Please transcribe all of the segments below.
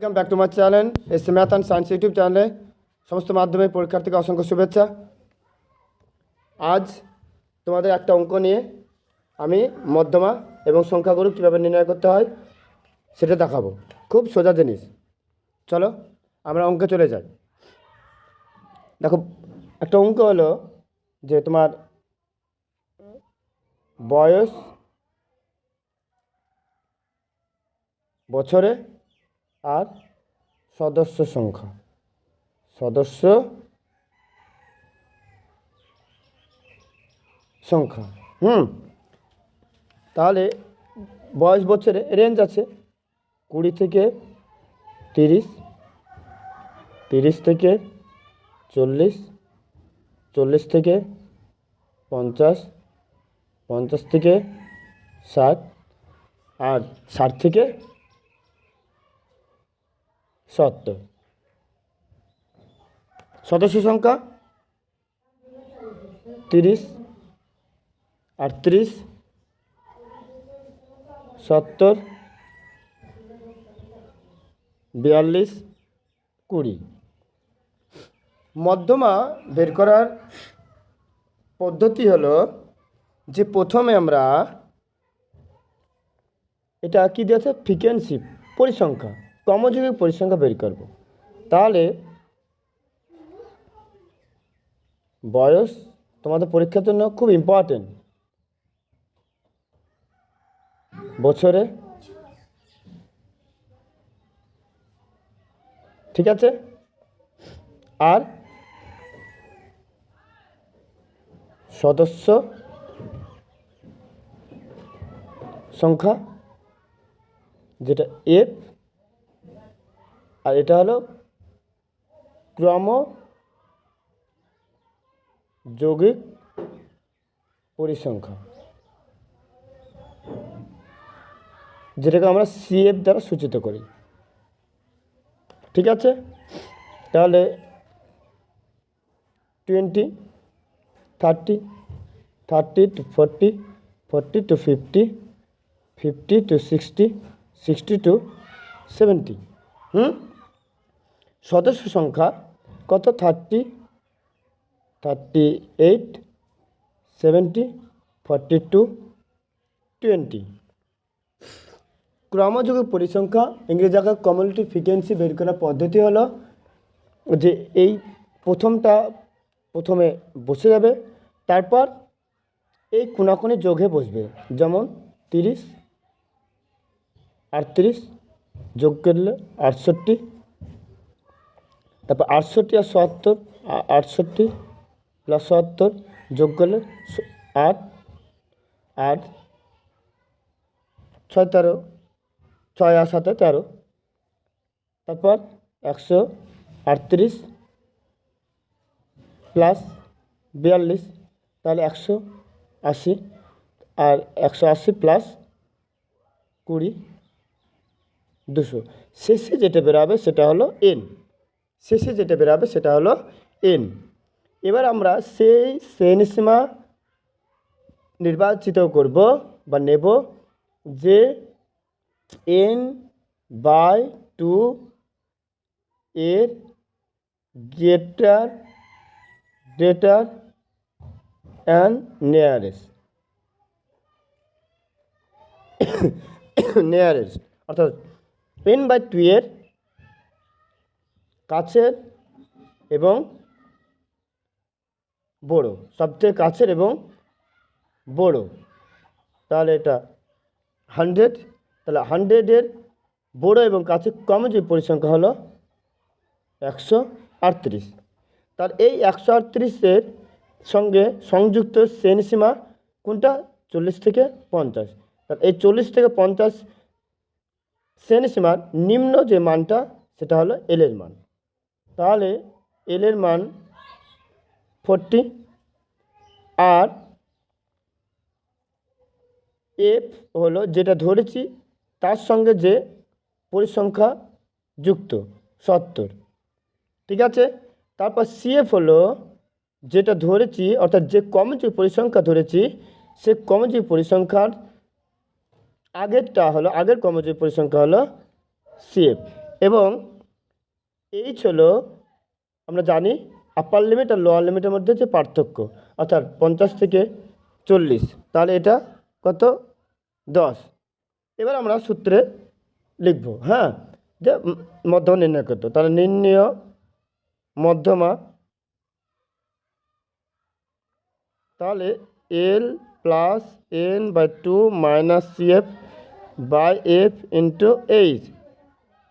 Welcome back to my channel S math and science YouTube চ্যানেলে সমস্ত মাধ্যমিক পরীক্ষার্থীকে অসংখ্য শুভেচ্ছা। আজ তোমাদের একটা অঙ্ক নিয়ে আমি মধ্যমা এবং সংখ্যাগুরু কীভাবে নির্ণয় করতে হয় সেটা দেখাবো। খুব সোজা জিনিস। চলো আমরা অঙ্কে চলে যাই। দেখো, একটা অঙ্ক হলো যে তোমার বয়স বছরে আর সদস্য সংখ্যা তাহলে বয়স বছরে রেঞ্জ আছে 20 থেকে 30, 30 থেকে 40, 40 থেকে 50, 50 থেকে 60 আর 60 থেকে 70। সদস্য সংখ্যা 30, 38, 70, 42, 20। মধ্যমা বের করার পদ্ধতি হলো যে প্রথমে আমরা এটা কি দিয়েছে ফ্রিকোয়েন্সি পরিসংখ্যা ক্রমযৌগিক পরিসংখ্যা বের করব। তাহলে বয়স তোমাদের পরীক্ষার জন্য খুব ইম্পর্টেন্ট। বছরে, ঠিক আছে, আর সদস্য সংখ্যা যেটা এফ, আর এটা হলো ক্রমযৌগিক পরিসংখ্যা, যেটাকে আমরা সিএফ দ্বারা সূচিত করি। ঠিক আছে, তাহলে 20, 30, 30 to 40, 40 to 50, 50 to 60, 60 to 70। সদস্য সংখ্যা কত? 30, 38, 70, 42, 20। ক্রমযৌগিক পরিসংখ্যা ইংরেজি আকারে কমিউলেটিভ ফ্রিকোয়েন্সি বের করার পদ্ধতি হলো যে এই প্রথমে বসে যাবে, তারপর এই কোনাকুনি যোগে বসবে। যেমন 30, 38 যোগ করলে 68, তারপর 68 আর 70, 68 প্লাস 70 যোগ করলে 8, আর 6 13, 6 আর 7 13, তারপর 138 প্লাস 42, তাহলে 180, আর 180 প্লাস 20, 200। শেষে যেটা বেরোবে সেটা হলো এন। এবার আমরা সেই শ্রেণীসীমা নির্বাচিত করব বা নেব যে n/2 এর গ্রেটার অ্যান্ড নিয়ারেস্ট, অর্থাৎ n/2 এর কাছের এবং বড়, সবথেকে কাছের এবং বড়। তাহলে এটা 100, তাহলে 100 এর বড় এবং কাছের ক্রমযৌগিক পরিসংখ্যা হলো 138। তার এই 138-এর সঙ্গে সংযুক্ত শ্রেণীসীমা কোনটা? 40 থেকে 50। তার এই 40 থেকে 50 শ্রেণীসীমার নিম্ন যে মানটা সেটা হলো এল এর মান। তাহলে এল এর মান 40, আর এফ হলো যেটা ধরেছি তার সঙ্গে যে পরিসংখ্যা যুক্ত 70। ঠিক আছে, তারপর সিএফ হলো যেটা ধরেছি, অর্থাৎ যে ক্রমযৌগিক পরিসংখ্যা ধরেছি সে ক্রমযৌগিক পরিসংখ্যার আগের ক্রমযৌগিক পরিসংখ্যা হলো সিএফ। এবং এইচ হলো আমরা জানি আপার লিমিট আর লোয়ার লিমিটের মধ্যে যে পার্থক্য, অর্থাৎ 50 থেকে 40, তাহলে এটা কত 10। এবার আমরা সূত্রে লিখব, হ্যাঁ, যে মধ্যমা নির্ণয় করতে, তাহলে নির্ণয় মধ্যমা, তাহলে L plus N by 2 minus CF by F into H.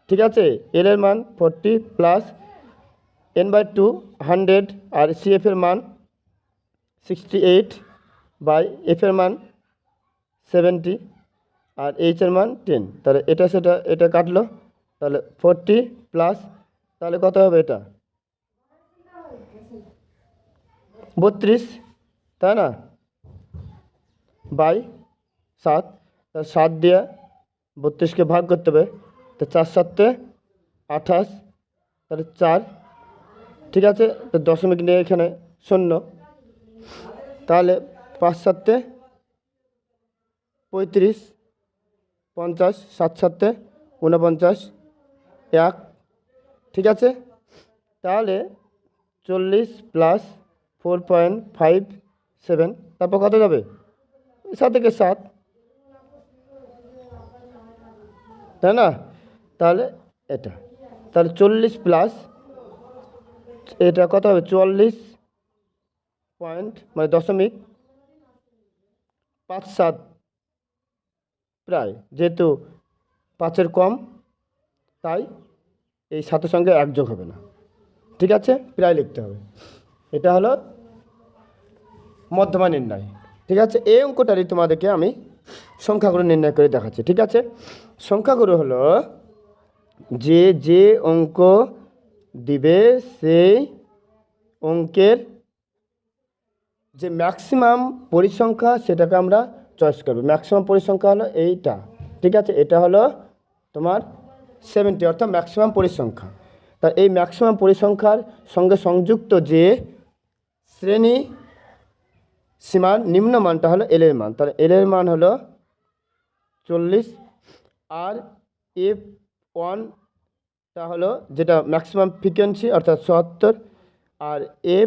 ঠিক আছে, এল এর মান 40 প্লাস এন বাই 2 100 আর সিএফ এর মান 68 বাই এফ এর মান 70 আর এইচ এর মান 10। তাহলে এটা সেটা এটা কাটলো, তাহলে 40 প্লাস, তাহলে কত হবে এটা 32, তাই না, বাই 7। তাহলে 7 দিয়ে 32কে ভাগ করতে হবে, তো 4 7 28, তাহলে 4। ঠিক আছে, তো দশমিক নিয়ে এখানে 0, তাহলে 5 7 35, 50, 7 7 49, 1। ঠিক আছে, তাহলে 40 প্লাস 4.57, তারপর কত যাবে 7 থেকে 7, তাই না, তাহলে এটা, তাহলে 40 প্লাস এটা কত হবে 44 পয়েন্ট মানে 0.57 প্রায়, যেহেতু 5-এর কম তাই এই 7-এর সঙ্গে 1 যোগ হবে না। ঠিক আছে, প্রায় লিখতে হবে। এটা হলো মধ্যমা নির্ণয়। ঠিক আছে, এই অঙ্কটারই তোমাদেরকে আমি সংখ্যাগুলো নির্ণয় করে দেখাচ্ছি। ঠিক আছে, সংখ্যাগুলো হলো যে অঙ্ক দিবে সেই অঙ্কের যে ম্যাক্সিমাম পরিসংখ্যা সেটাকে আমরা চয়েস করব। ম্যাক্সিমাম পরিসংখ্যা হলো এইটা। ঠিক আছে, এটা হলো তোমার 70, অর্থাৎ ম্যাক্সিমাম পরিসংখ্যা। তা এই ম্যাক্সিমাম পরিসংখ্যার সঙ্গে সংযুক্ত যে শ্রেণী সীমার নিম্নমানটা হলো এল এর মান, তাহলে এল এর মান হলো 40 আর F1টা হলো যেটা ম্যাক্সিমাম ফ্রিকোয়েন্সি অর্থাৎ 77, আর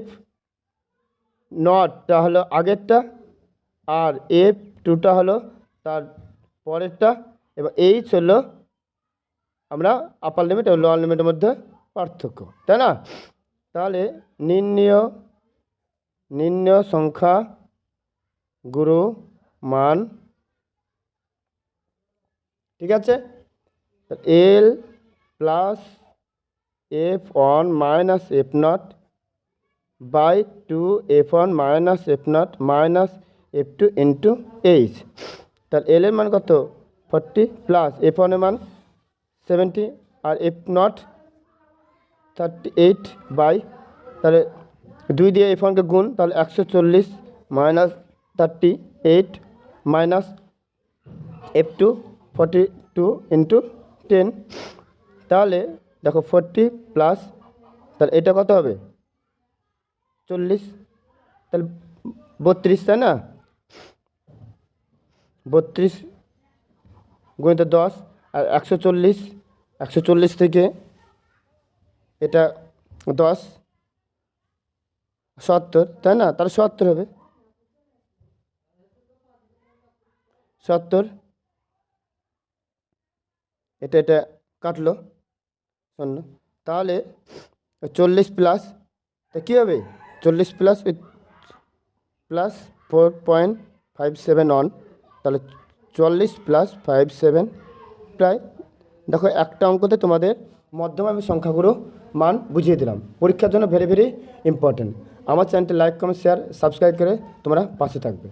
F0টা হলো আগেরটা, আর F2টা হলো তার পরেরটা, এবং এইচ হলো আমরা আপার লিমিট এবং লোয়ার লিমিটের মধ্যে পার্থক্য, তাই না। তাহলে নির্ণয় সংখ্যা গুরু মান, ঠিক আছে, L plus F1 minus F0 by 2 F1 minus F0 minus F2 into H. তাহলে এল এর মান কত 40 প্লাস F1 এর মান 70 আর F0 38 বাই, তাহলে 2 দিয়ে F1কে গুণ, তাহলে 140 মাইনাস 38 মাইনাস F2 42 ইন্টু 10। তাহলে দেখো 40 প্লাস, তাহলে এটা কত হবে 40, তাহলে 32, তাই না, 32 গুণিত 10 আর 140 থেকে এটা 10 70, তাই না, তাহলে 70 হবে 70। এটা কাটলো 0, তাহলে 40 প্লাস, তা কী হবে 40 প্লাস প্লাস 4.571, তাহলে 40 প্লাস 57 প্রায়। দেখো একটা অঙ্কতে তোমাদের মধ্যমা আমি সংখ্যাগুলো মান বুঝিয়ে দিলাম, পরীক্ষার জন্য ভেরি ভেরি ইম্পর্টেন্ট। আমার চ্যানেলটি লাইক কমেন্ট শেয়ার সাবস্ক্রাইব করে তোমরা পাশে থাকবে।